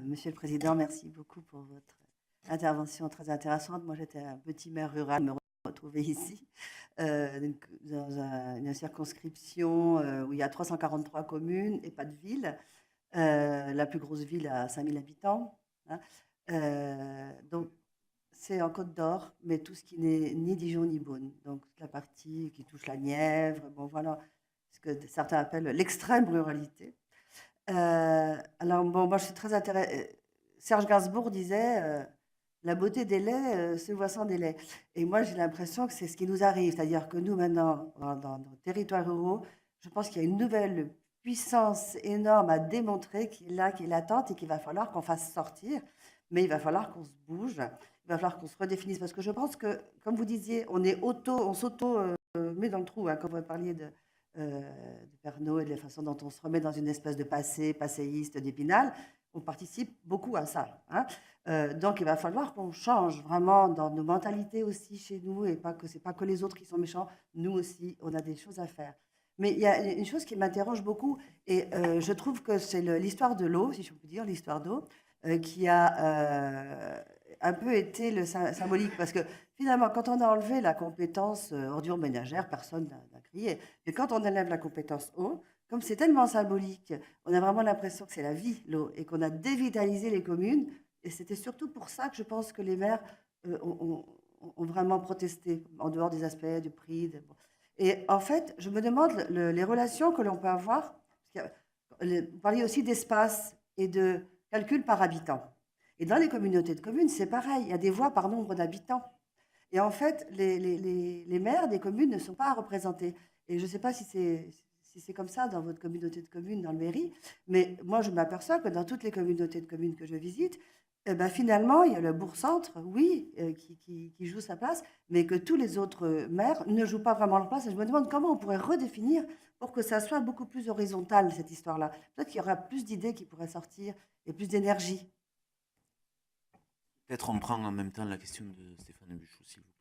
Monsieur le Président, merci beaucoup pour votre intervention très intéressante. Moi, j'étais un petit maire rural, me retrouver ici, dans une circonscription où il y a 343 communes et pas de ville. La plus grosse ville a 5000 habitants, hein. Donc, c'est en Côte d'Or, mais tout ce qui n'est ni Dijon ni Beaune. Donc, toute la partie qui touche la Nièvre, bon, voilà, ce que certains appellent l'extrême ruralité. Alors, bon, moi, je suis très intéressée. Serge Gainsbourg disait la beauté des laits se voit sans délai. Et moi, j'ai l'impression que c'est ce qui nous arrive. C'est-à-dire que nous, maintenant, dans nos territoires ruraux, je pense qu'il y a une nouvelle puissance énorme à démontrer qui est là, qui est latente et qu'il va falloir qu'on fasse sortir. Mais il va falloir qu'on se bouge, il va falloir qu'on se redéfinisse. Parce que je pense que, comme vous disiez, on s'auto met dans le trou, hein, quand vous parliez de Pernod et de la façon dont on se remet dans une espèce de passé, passéiste, d'épinal, on participe beaucoup à ça, hein. Donc il va falloir qu'on change vraiment dans nos mentalités aussi chez nous et pas que c'est pas que les autres qui sont méchants, nous aussi, on a des choses à faire. Mais il y a une chose qui m'interroge beaucoup et je trouve que c'est l'histoire de l'eau, si je peux dire, l'histoire d'eau, qui a un peu été le symbolique parce que finalement, quand on a enlevé la compétence ordure ménagère, personne n'a crié. Mais quand on enlève la compétence eau, comme c'est tellement symbolique, on a vraiment l'impression que c'est la vie, l'eau, et qu'on a dévitalisé les communes. Et c'était surtout pour ça que je pense que les maires ont vraiment protesté, en dehors des aspects du prix. Bon. Et en fait, je me demande les relations que l'on peut avoir. Parce vous parliez aussi d'espace et de calcul par habitant. Et dans les communautés de communes, c'est pareil, il y a des voix par nombre d'habitants. Et en fait, les maires des communes ne sont pas représentés. Et je ne sais pas si c'est comme ça dans votre communauté de communes, dans le mairie, mais moi, je m'aperçois que dans toutes les communautés de communes que je visite, eh ben, finalement, il y a le bourg-centre, oui, qui joue sa place, mais que tous les autres maires ne jouent pas vraiment leur place. Et je me demande comment on pourrait redéfinir pour que ça soit beaucoup plus horizontal, cette histoire-là. Peut-être qu'il y aura plus d'idées qui pourraient sortir et plus d'énergie. Peut-être on prend en même temps la question de Stéphane Buchou, s'il vous plaît.